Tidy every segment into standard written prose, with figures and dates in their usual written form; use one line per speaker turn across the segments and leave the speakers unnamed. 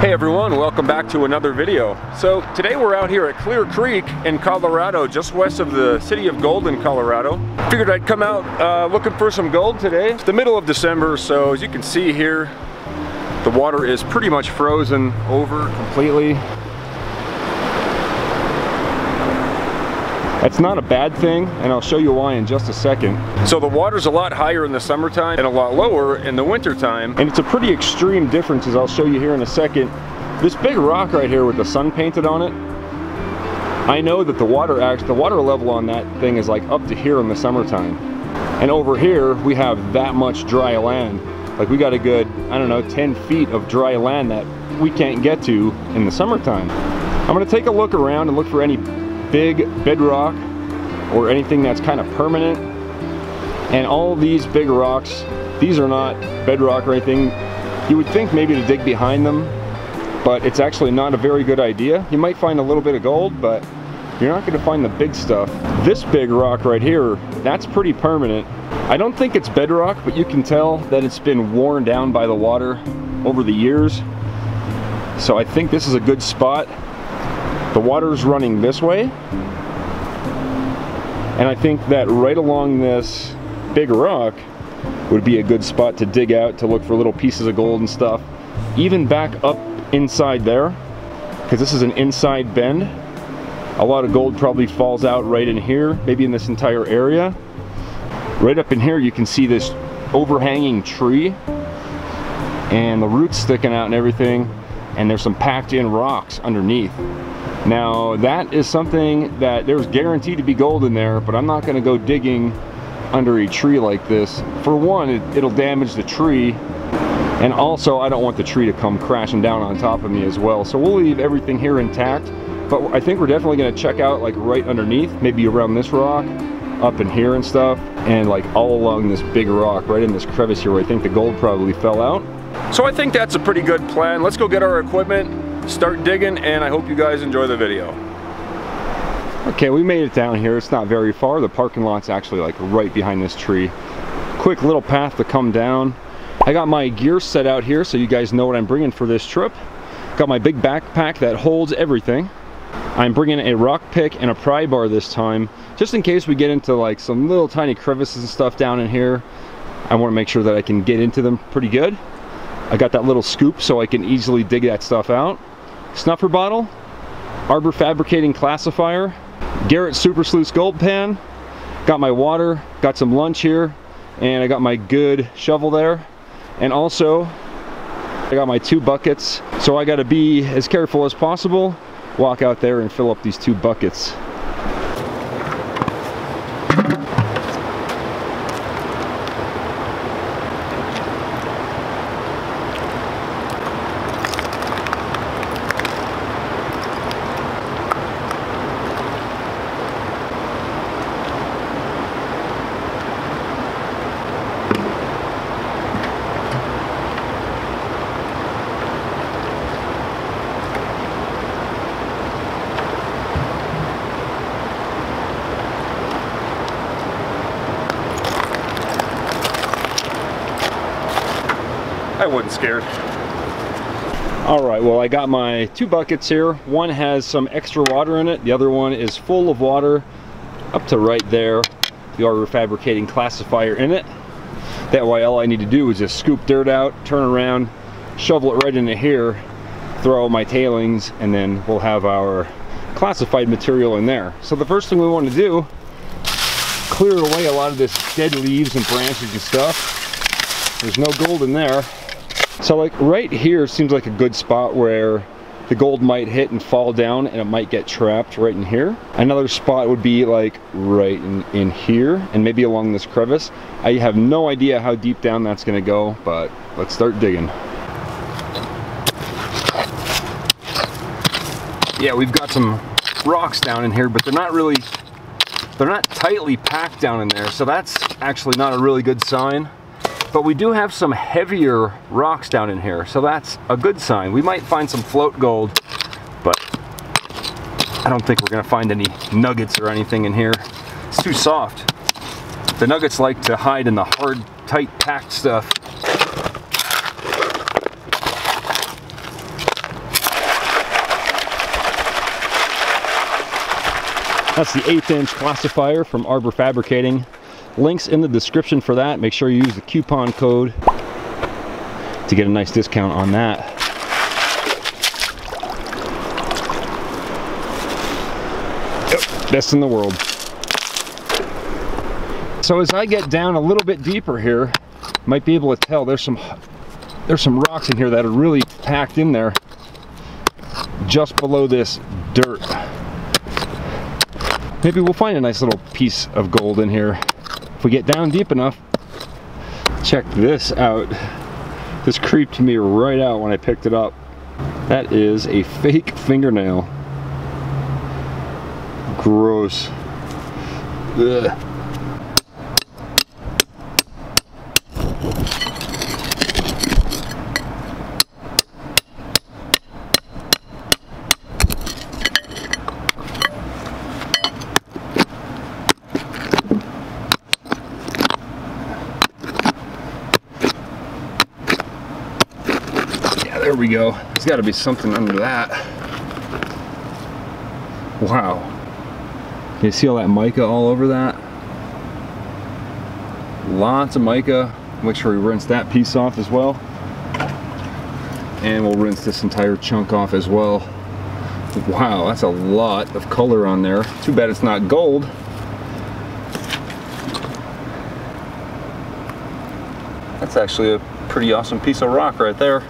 Hey everyone, welcome back to another video. So today we're out here at Clear Creek in Colorado, just west of the city of Golden, Colorado. Figured I'd come out looking for some gold today. It's the middle of December, so as you can see here, the water is pretty much frozen over completely. That's not a bad thing, and I'll show you why in just a second. So the water's a lot higher in the summertime and a lot lower in the wintertime, and it's a pretty extreme difference, as I'll show you here in a second. This big rock right here with the sun painted on it, I know that the water level on that thing is like up to here in the summertime. And over here, we have that much dry land. Like we got a good, I don't know, 10 feet of dry land that we can't get to in the summertime. I'm gonna take a look around and look for any big bedrock or anything that's kind of permanent. And all these big rocks, these are not bedrock or anything. You would think maybe to dig behind them, but it's actually not a very good idea. You might find a little bit of gold, but you're not going to find the big stuff. This big rock right here, that's pretty permanent. I don't think it's bedrock, but you can tell that it's been worn down by the water over the years. So I think this is a good spot. The water's running this way, and I think that right along this big rock would be a good spot to dig out to look for little pieces of gold and stuff. Even back up inside there, because this is an inside bend. A lot of gold probably falls out right in here, maybe in this entire area. Right up in here you can see this overhanging tree and the roots sticking out and everything, and there's some packed in rocks underneath. Now that is something that there's guaranteed to be gold in there, but I'm not going to go digging under a tree like this. For one, it'll damage the tree, and also I don't want the tree to come crashing down on top of me as well. So we'll leave everything here intact, but I think we're definitely going to check out like right underneath, maybe around this rock, up in here and stuff, and like all along this big rock right in this crevice here where I think the gold probably fell out. So I think that's a pretty good plan. Let's go get our equipment, start digging, and I hope you guys enjoy the video. Okay, we made it down here. It's not very far. The parking lot's actually like right behind this tree. Quick little path to come down. I got my gear set out here so you guys know what I'm bringing for this trip. Got my big backpack that holds everything. I'm bringing a rock pick and a pry bar this time, just in case we get into like some little tiny crevices and stuff down in here. I want to make sure that I can get into them pretty good. I got that little scoop so I can easily dig that stuff out. Snuffer bottle, Arbor Fabricating classifier, Garrett Super Sleuth gold pan, got my water, got some lunch here, and I got my good shovel there. And also, I got my 2 buckets, so I got to be as careful as possible, walk out there and fill up these 2 buckets. I wasn't scared.
Alright, well I got my 2 buckets here. One has some extra water in it. The other one is full of water up to right there. The Arbor Fabricating classifier in it. That way all I need to do is just scoop dirt out, turn around, shovel it right into here, throw my tailings, and then we'll have our classified material in there. So the first thing we want to do, clear away a lot of this dead leaves and branches and stuff. There's no gold in there. So like right here seems like a good spot where the gold might hit and fall down and it might get trapped right in here. Another spot would be like right in here and maybe along this crevice. I have no idea how deep down that's gonna go, but let's start digging. Yeah, we've got some rocks down in here, but they're not tightly packed down in there, so that's actually not a really good sign. But we do have some heavier rocks down in here, so that's a good sign. We might find some float gold, but I don't think we're gonna find any nuggets or anything in here. It's too soft. The nuggets like to hide in the hard, tight, packed stuff. That's the 1/8" classifier from Arbor Fabricating. Links in the description for that. Make sure you use the coupon code to get a nice discount on that. Yep, best in the world. So as I get down a little bit deeper here, might be able to tell there's some rocks in here that are really packed in there just below this dirt. Maybe we'll find a nice little piece of gold in here if we get down deep enough. Check this out. This creeped me right out when I picked it up. That is a fake fingernail. Gross. Ugh. There we go. There's got to be something under that. Wow. You see all that mica all over that? Lots of mica. Make sure we rinse that piece off as well. And we'll rinse this entire chunk off as well. Wow, that's a lot of color on there. Too bad it's not gold. That's actually a pretty awesome piece of rock right there.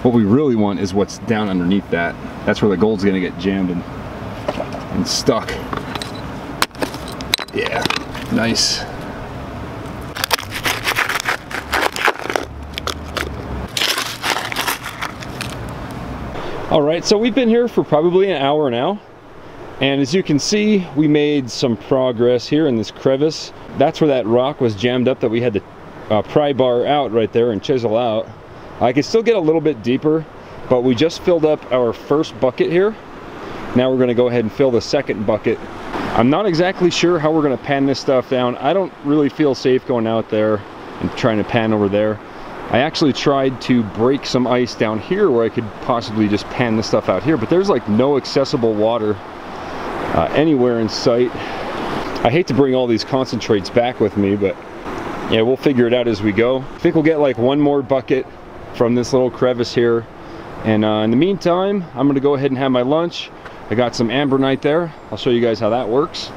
What we really want is what's down underneath that. That's where the gold's gonna get jammed and stuck. Yeah, nice. All right, so we've been here for probably an hour now. And as you can see, we made some progress here in this crevice. That's where that rock was jammed up that we had to pry bar out right there and chisel out. I can still get a little bit deeper, but we just filled up our first bucket here. Now we're gonna go ahead and fill the second bucket. I'm not exactly sure how we're gonna pan this stuff down. I don't really feel safe going out there and trying to pan over there. I actually tried to break some ice down here where I could possibly just pan this stuff out here, but there's like no accessible water anywhere in sight. I hate to bring all these concentrates back with me, but yeah, we'll figure it out as we go. I think we'll get like one more bucket from this little crevice here, and in the meantime I'm gonna go ahead and have my lunch. I got some ambronite there. I'll show you guys how that works.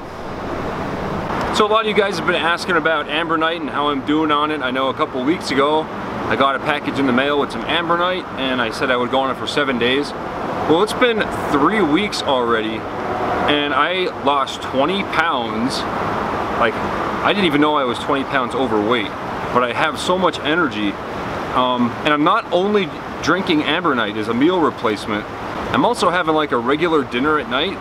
So a lot of you guys have been asking about ambronite and how I'm doing on it. I know a couple weeks ago I got a package in the mail with some ambronite and I said I would go on it for 7 days. Well, it's been 3 weeks already and I lost 20 pounds. Like, I didn't even know I was 20 pounds overweight, but I have so much energy. And I'm not only drinking ambronite as a meal replacement, I'm also having like a regular dinner at night,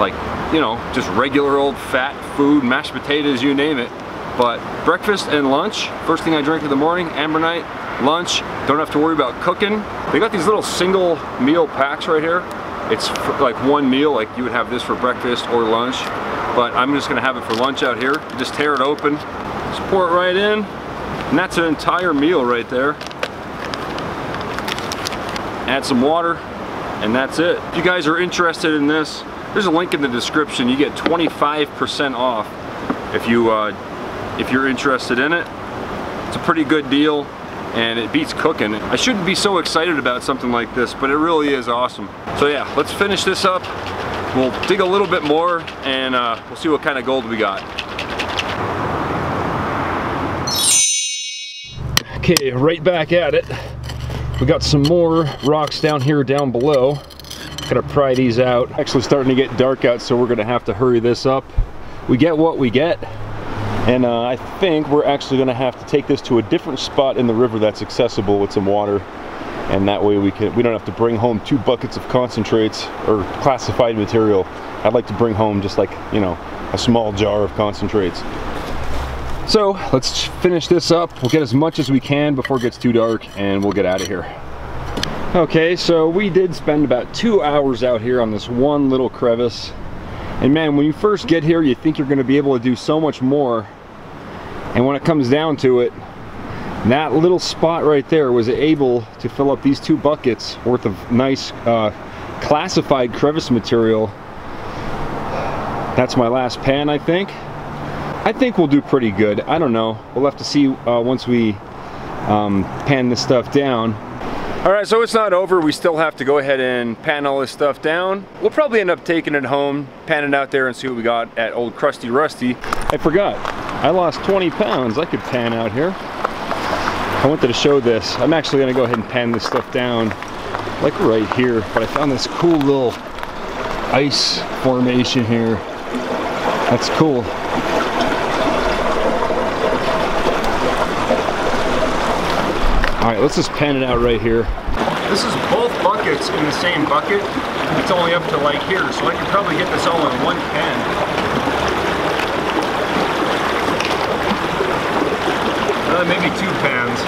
like, you know, just regular old fat food, mashed potatoes, you name it. But breakfast and lunch, first thing I drink in the morning, ambronite. Lunch, don't have to worry about cooking. They got these little single meal packs right here. It's like one meal, like you would have this for breakfast or lunch, but I'm just gonna have it for lunch out here. Just tear it open, just pour it right in, and that's an entire meal right there. Add some water, and that's it. If you guys are interested in this, there's a link in the description. You get 25% off if you're interested in it. It's a pretty good deal, and it beats cooking. I shouldn't be so excited about something like this, but it really is awesome. So yeah, let's finish this up. We'll dig a little bit more, and we'll see what kind of gold we got. Okay, right back at it. We got some more rocks down here down below. Gotta pry these out. Actually starting to get dark out, so we're gonna have to hurry this up. We get what we get, and I think we're actually gonna have to take this to a different spot in the river that's accessible with some water, and that way we don't have to bring home 2 buckets of concentrates or classified material. I'd like to bring home just like, you know, a small jar of concentrates. So let's finish this up. We'll get as much as we can before it gets too dark, and we'll get out of here. Okay, so we did spend about 2 hours out here on this one little crevice. And man, when you first get here, you think you're gonna be able to do so much more. And when it comes down to it, that little spot right there was able to fill up these 2 buckets worth of nice classified crevice material. That's my last pan, I think. I think we'll do pretty good. I don't know. We'll have to see once we pan this stuff down. All right, so it's not over. We still have to go ahead and pan all this stuff down. We'll probably end up taking it home, pan it out there, and see what we got at Old Crusty Rusty. I forgot. I lost 20 pounds. I could pan out here. I wanted to show this. I'm actually gonna go ahead and pan this stuff down, like right here. But I found this cool little ice formation here. That's cool. All right, let's just pan it out right here. This is both buckets in the same bucket. It's only up to like here, so I could probably get this all in one pan. Maybe 2 pans.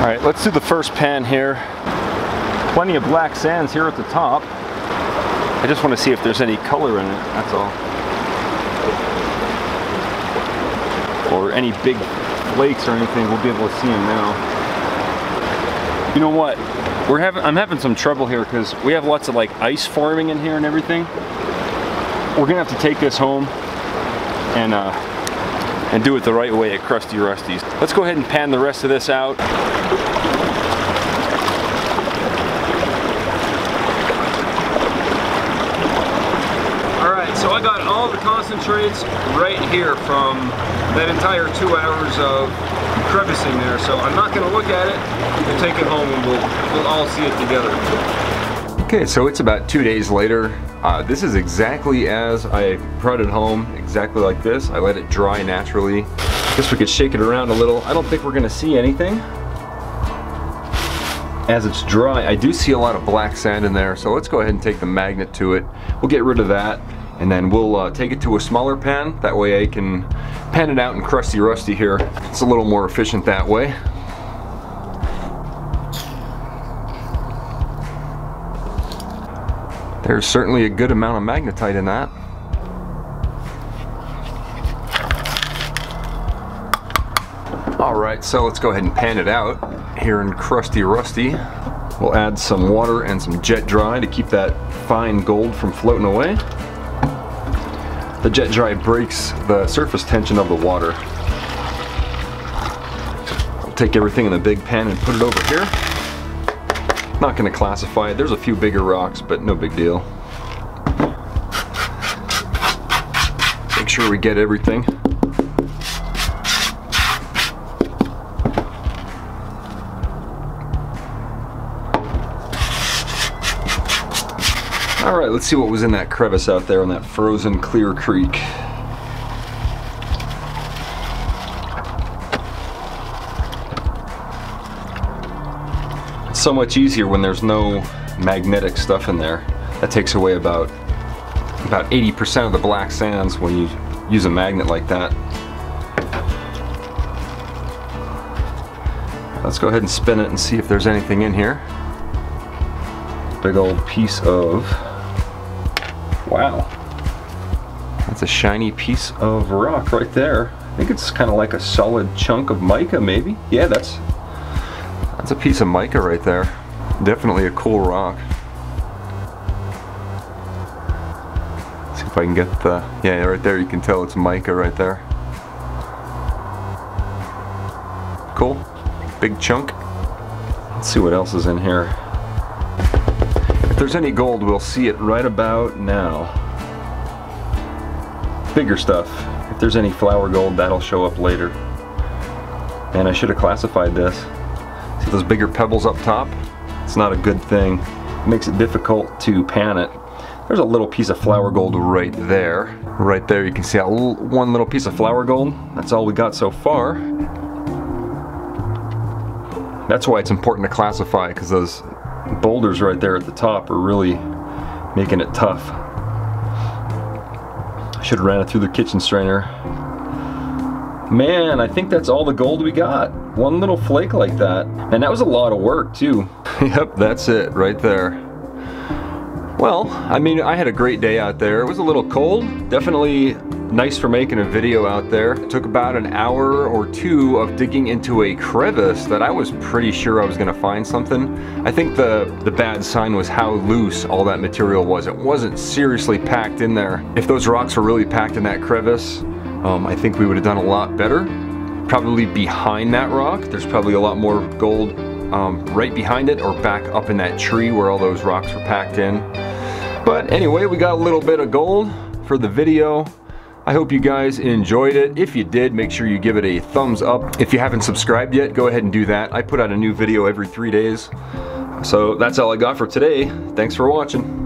All right, let's do the first pan here. Plenty of black sands here at the top. I just want to see if there's any color in it, that's all. Or any big flakes or anything, we'll be able to see them now. You know what? I'm having some trouble here because we have lots of like ice forming in here and everything. We're gonna have to take this home and do it the right way at Crusty Rusty's. Let's go ahead and pan the rest of this out. Alright, so I got all the concentrates right here from that entire 2 hours of crevicing there, so I'm not going to look at it. We'll take it home and we'll all see it together. Okay, so it's about 2 days later. This is exactly as I brought it home, exactly like this. I let it dry naturally. Guess we could shake it around a little. I don't think we're gonna see anything as it's dry. I do see a lot of black sand in there, so let's go ahead and take the magnet to it. We'll get rid of that, and then we'll take it to a smaller pan. That way I can pan it out in Crusty Rusty here. It's a little more efficient that way. There's certainly a good amount of magnetite in that. Alright, so let's go ahead and pan it out here in Crusty Rusty. We'll add some water and some jet dry to keep that fine gold from floating away. The jet dry breaks the surface tension of the water. I'll take everything in the big pan and put it over here. Not going to classify it. There's a few bigger rocks, but no big deal. Make sure we get everything. Alright, let's see what was in that crevice out there on that frozen clear creek. It's so much easier when there's no magnetic stuff in there. That takes away about 80% of the black sands when you use a magnet like that. Let's go ahead and spin it and see if there's anything in here. Big old piece of, wow, that's a shiny piece of rock right there. I think it's kind of like a solid chunk of mica, maybe. Yeah, that's a piece of mica right there. Definitely a cool rock. See if I can get the, yeah, right there you can tell it's mica right there. Cool, big chunk. Let's see what else is in here. If there's any gold, we'll see it right about now. Bigger stuff. If there's any flower gold, that'll show up later. And I should have classified this. See those bigger pebbles up top? It's not a good thing.
makes it difficult to pan it. There's a little piece of flour gold right there. Right there you can see one little piece of flour gold. That's all we got so far. That's why it's important to classify, because those boulders right there at the top are really making it tough. I should have ran it through the kitchen strainer. Man, I think that's all the gold we got. One little flake like that. And that was a lot of work too. Yep, that's it right there. Well, I mean, I had a great day out there. It was a little cold. Definitely nice for making a video out there. It took about an hour or two of digging into a crevice that I was pretty sure I was gonna find something. I think the bad sign was how loose all that material was. It wasn't seriously packed in there. If those rocks were really packed in that crevice, I think we would have done a lot better. Probably behind that rock, there's probably a lot more gold right behind it, or back up in that tree where all those rocks were packed in. But anyway, we got a little bit of gold for the video. I hope you guys enjoyed it. If you did, make sure you give it a thumbs up. If you haven't subscribed yet, go ahead and do that. I put out a new video every 3 days. So that's all I got for today. Thanks for watching.